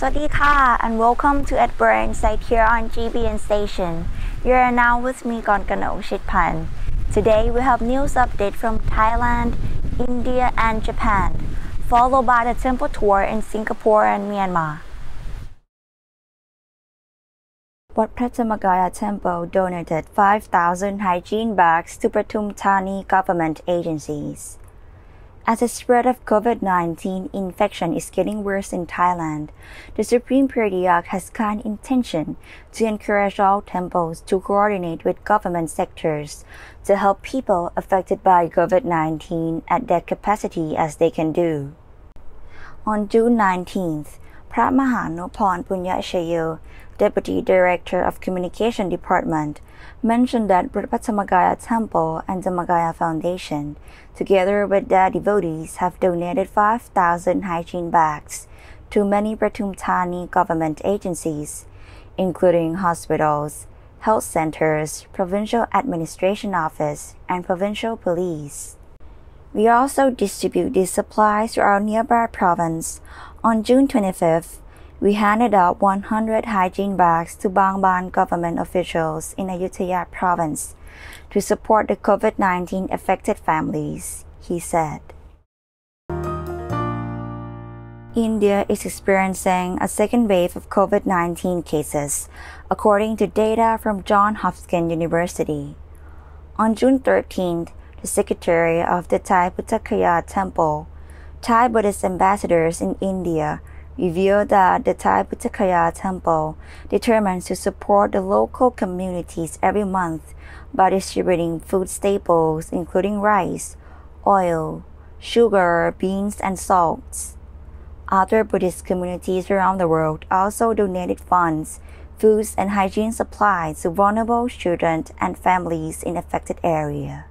วัสดีค่ะ and welcome to Edinburgh Insight here on GBN Station. You are now with me, Gongkano Shitpan. Today we have news update from Thailand, India and Japan, followed by the temple tour in Singapore and Myanmar. วัดพระธรรมกาย Temple donated 5,000 hygiene bags to Pathum Thani government agencies.As the spread of COVID-19 infection is getting worse in Thailand, the Supreme Patriarch has kind intention to encourage all temples to coordinate with government sectors to help people affected by COVID-19 at their capacity as they can do. On June 19th, พระมหานุพร ปุญญชโย Deputy Director of Communication Department, mentioned that Buddha Temple and Dhammagaya Foundation, together with their devotees, have donated 5,000 hygiene bags to many Pathum Thani government agencies, including hospitals, health centers, provincial administration office, and provincial police. We also distribute these supplies to our nearby province. On June 25th, we handed out 100 hygiene bags to Bangban government officials in Ayutthaya province to support the COVID-19 affected families, he said. India is experiencing a second wave of COVID-19 cases, according to data from Johns Hopkins University. On June 13th, the Secretary of the Thai Buddhist Temple, Thai Buddhist ambassadors in India, revealed that the Thai Buddhist Temple determines to support the local communities every month by distributing food staples including rice, oil, sugar, beans, and salts. Other Buddhist communities around the world also donated funds, foods, and hygiene supplies to vulnerable children and families in affected areas.A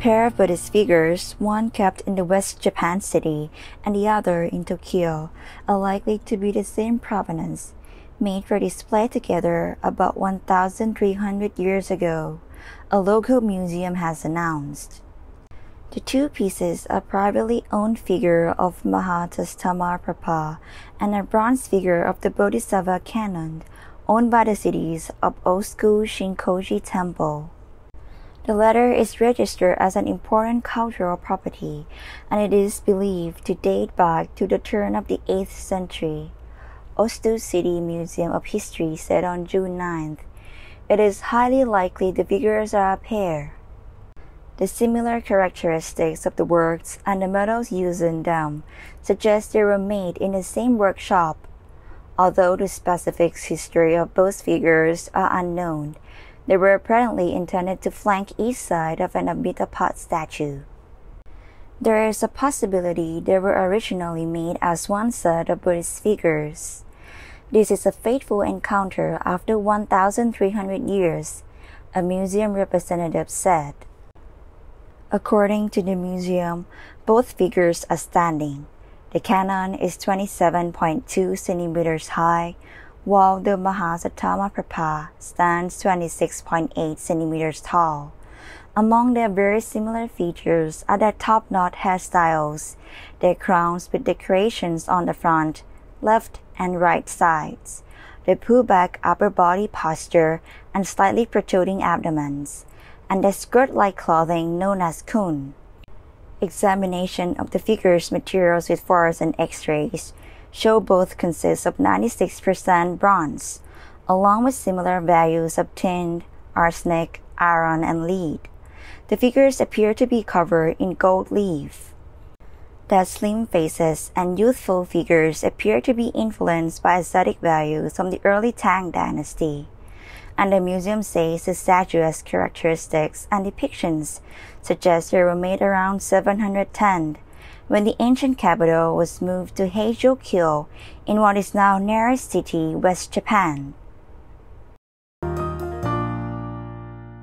pair of Buddhist figures, one kept in the West Japan city and the other in Tokyo, are likely to be the same provenance, made for display together about 1,300 years ago, a local museum has announced. The two pieces are a privately owned figure of Mahatastama and a bronze figure of the Bodhisattva Canon, owned by the cities of Old School Shinkoji Temple.The latter is registered as an important cultural property, and it is believed to date back to the turn of the 8th century. Ostu City Museum of History said on June 9th, it is highly likely the figures are a pair. The similar characteristics of the works and the metals used in them suggest they were made in the same workshop. Although the specific history of both figures are unknown,They were apparently intended to flank each side of an Amitabha statue. There is a possibility they were originally made as one set of Buddhist figures. This is a fateful encounter after 1,300 years, a museum representative said. According to the museum, both figures are standing. The canon is 27.2 centimeters high,while the Mahasattama stands 26.8 centimeters tall. Among their very similar features are their top-knot hairstyles, their crowns with decorations on the front, left, and right sides, their pulled-back upper body posture and slightly protruding abdomens, and their skirt-like clothing known as kun. Examination of the figures' materials with fluorescent X-rays,show both consist of 96% bronze, along with similar values of tin, arsenic, iron, and lead. The figures appear to be covered in gold leaf. Their slim faces and youthful figures appear to be influenced by ascetic values from the early Tang dynasty, and the museum says the statue's characteristics and depictions suggest they were made around 710when the ancient capital was moved to Heijō-kyo in what is now Nara City, West Japan.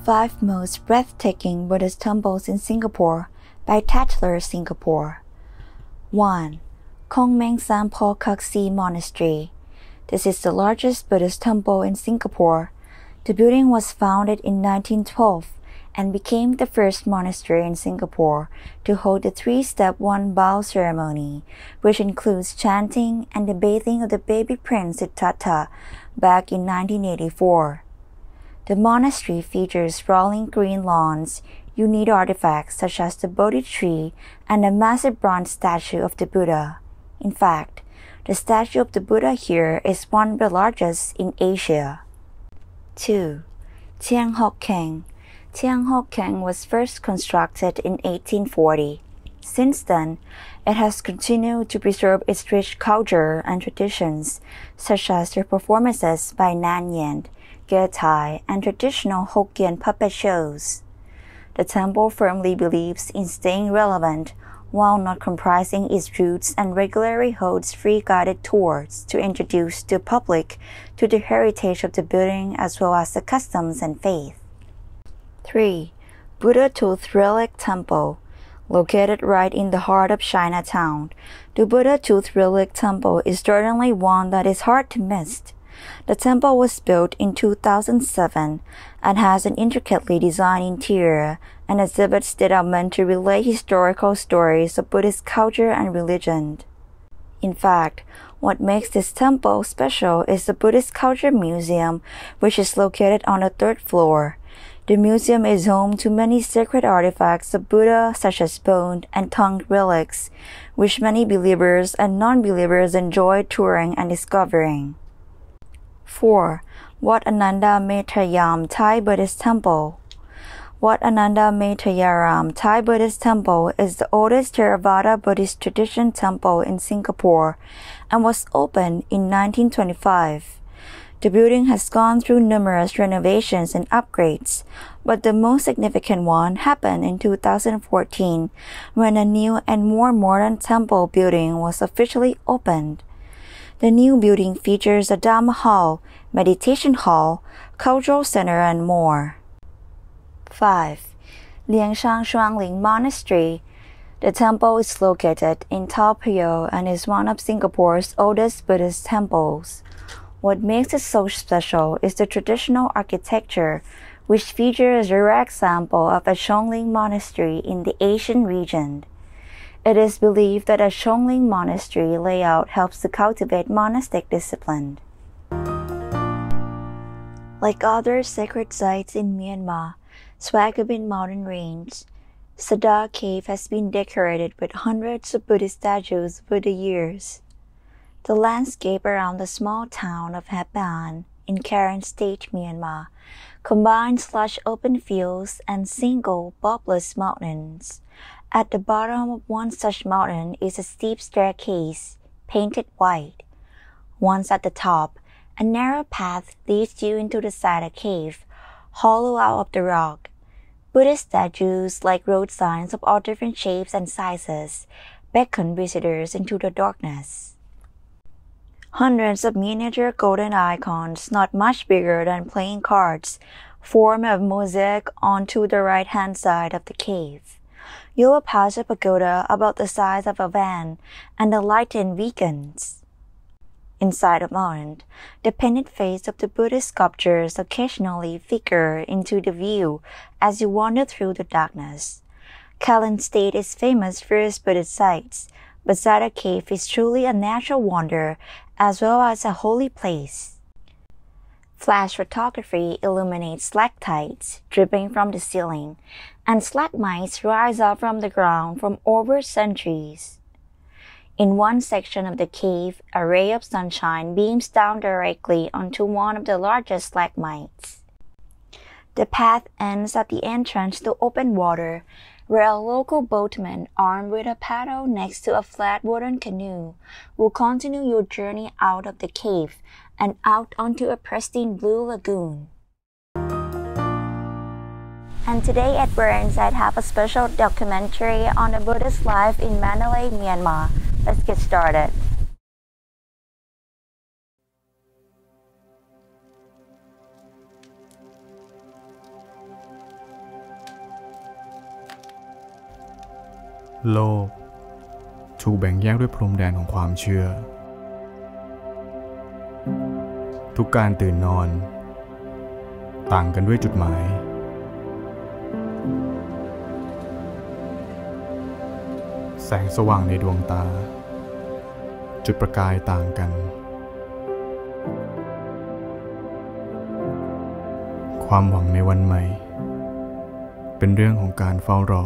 5 Most Breathtaking Buddhist Temples in Singapore by Tatler Singapore. 1. Kong Meng Sampo Kaksi Monastery. This is the largest Buddhist temple in Singapore. The building was founded in 1912 and became the first monastery in Singapore to hold the three-step one bow ceremony, which includes chanting and the bathing of the baby prince Siddhartha back in 1984. The monastery features sprawling green lawns, unique artifacts such as the Bodhi tree and a massive bronze statue of the Buddha. In fact, the statue of the Buddha here is one of the largest in Asia. 2. Thiang Hock Keng. Thiang Hock Keng was first constructed in 1840. Since then, it has continued to preserve its rich culture and traditions, such as the performances by Nan Yen, Ge Tai, and traditional Hokkien puppet shows. The temple firmly believes in staying relevant while not compromising its roots and regularly holds free guided tours to introduce the public to the heritage of the building as well as the customs and faith. 3. Buddha Tooth Relic Temple. Located right in the heart of Chinatown, the Buddha Tooth Relic Temple is certainly one that is hard to miss. The temple was built in 2007 and has an intricately designed interior and exhibits that are meant to relay historical stories of Buddhist culture and religion. In fact, what makes this temple special is the Buddhist Culture Museum, which is located on the third floor. The museum is home to many sacred artifacts of Buddha such as bone and tongue relics, which many believers and non-believers enjoy touring and discovering. 4. Wat Ananda Mettayam Thai Buddhist Temple. Wat Ananda Mettayaram Thai Buddhist Temple is the oldest Theravada Buddhist tradition temple in Singapore and was opened in 1925. The building has gone through numerous renovations and upgrades, but the most significant one happened in 2014 when a new and more modern temple building was officially opened. The new building features a Dhamma hall, meditation hall, cultural center, and more. 5. Liangshan Shuangling Monastery. The temple is located in Tao Pio and is one of Singapore's oldest Buddhist temples. What makes it so special is the traditional architecture, which features a rare example of a Shuangling monastery in the Asian region. It is believed that a Shuangling monastery layout helps to cultivate monastic discipline. Like other sacred sites in Myanmar, Swagabin mountain range, Sada Cave has been decorated with hundreds of Buddhist statues over the years. The landscape around the small town of Hapan in Karen State, Myanmar, combines lush open fields and single bulbous mountains. At the bottom of one such mountain is a steep staircase, painted white. Once at the top, a narrow path leads you into the side of the cave, hollow out of the rock. Buddhist statues, like road signs of all different shapes and sizes, beckon visitors into the darkness. Hundreds of miniature golden icons, not much bigger than playing cards, form a mosaic onto the right-hand side of the cave. You will pass a pagoda about the size of a van, and the lighten weakens. Inside the mountain, the painted face of the Buddhist sculptures occasionally figure into the view as you wander through the darkness. Kalen State is famous for its Buddhist sites, but Sada Cave is truly a natural wonder as well as a holy place. Flash photography illuminates stalactites dripping from the ceiling, and stalagmites rise up from the ground from over centuries. In one section of the cave, a ray of sunshine beams down directly onto one of the largest stalagmites. The path ends at the entrance to open water, where a local boatman armed with a paddle next to a flat wooden canoe will continue your journey out of the cave and out onto a pristine blue lagoon. And today at Burns, I'd have a special documentary on the Buddhist life in Mandalay, Myanmar. Let's get started.โลกถูกแบ่งแยกด้วยพรมแดนของความเชื่อทุกการตื่นนอนต่างกันด้วยจุดหมาย แสงสว่างในดวงตาจุดประกายต่างกันความหวังในวันใหม่เป็นเรื่องของการเฝ้ารอ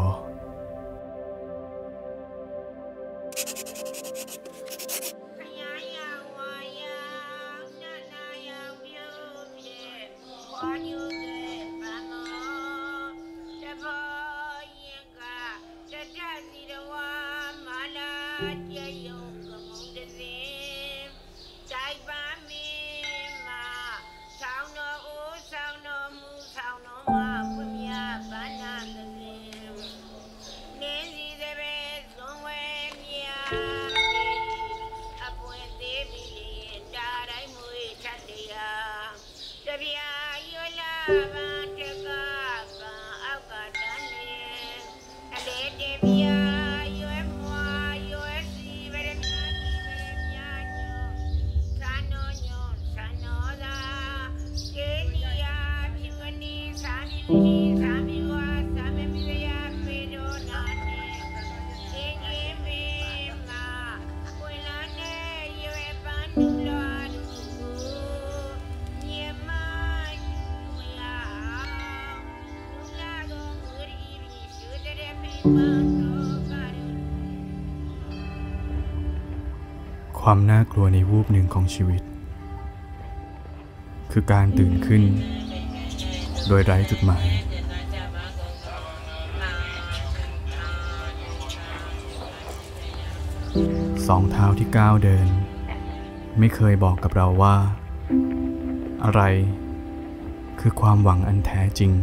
ความน่ากลัวในวูบหนึ่งของชีวิตคือการตื่นขึ้นโดยไร้จุดหมายสองเท้าที่ก้าวเดินไม่เคยบอกกับเราว่าอะไรคือความหวังอันแท้จริง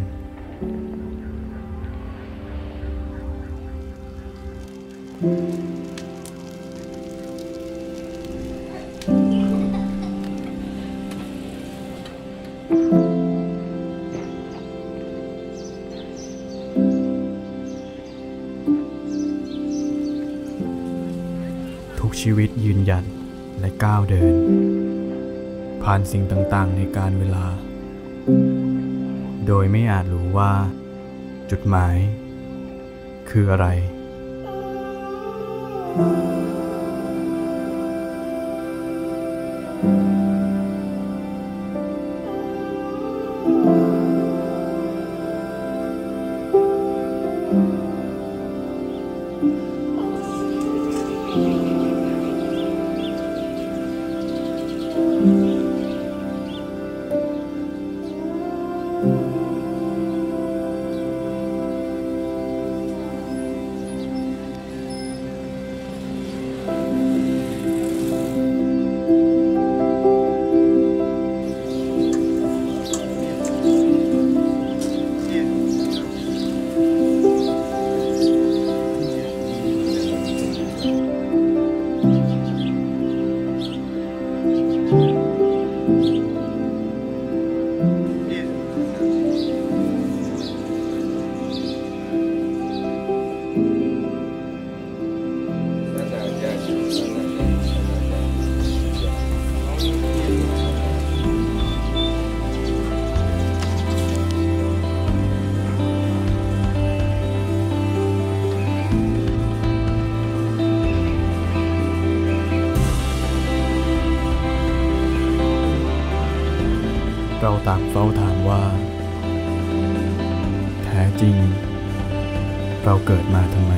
ทุกชีวิตยืนหยัดและก้าวเดินผ่านสิ่งต่างๆในการเวลาโดยไม่อาจรู้ว่าจุดหมายคืออะไรเราต่างเฝ้าถามว่าแท้จริงเราเกิดมาทำไม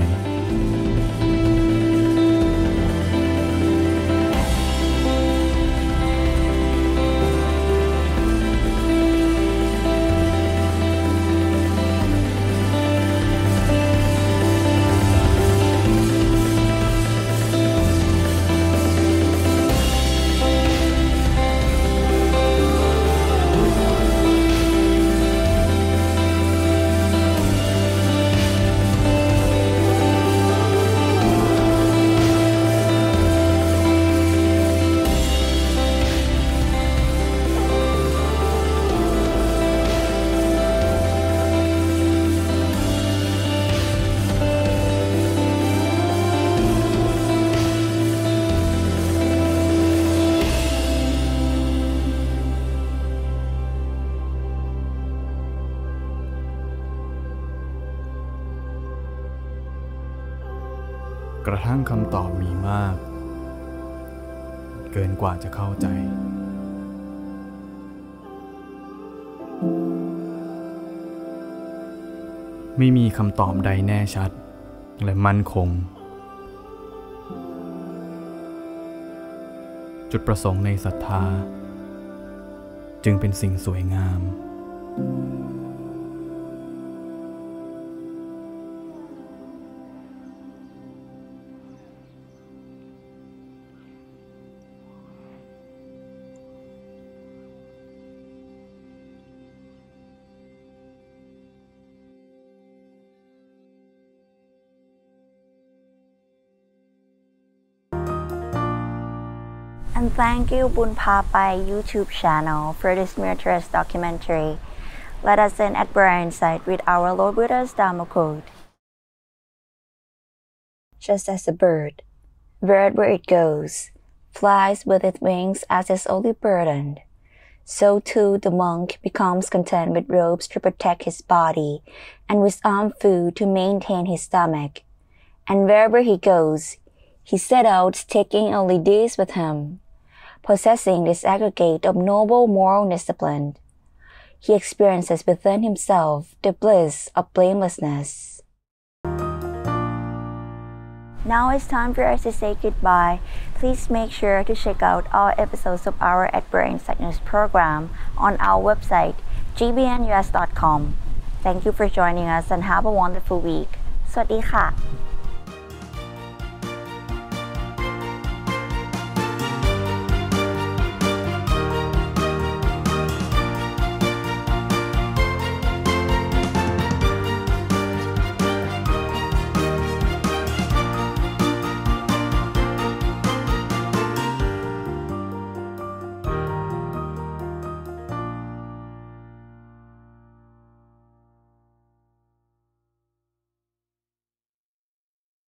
กระทั่งคำตอบมีมากเกินกว่าจะเข้าใจไม่มีคำตอบใดแน่ชัดและมั่นคงจุดประสงค์ในศรัทธาจึงเป็นสิ่งสวยงาม And thank you Bunpapai YouTube channel for this miraculous documentary. Let us end at prayer insight with our Lord Buddha's Dharma quote. Just as a bird, wherever it goes, flies with its wings as its only burden, so too the monk becomes content with robes to protect his body and with armed food to maintain his stomach. And wherever he goes, he set out taking only these with him. Possessing this aggregate of noble moral discipline, he experiences within himself the bliss of blamelessness. Now it's time for us to say goodbye. Please make sure to check out all episodes of our At Prayer Insight News program on our website, gbnus.com. Thank you for joining us and have a wonderful week. สวัสดีค่ะ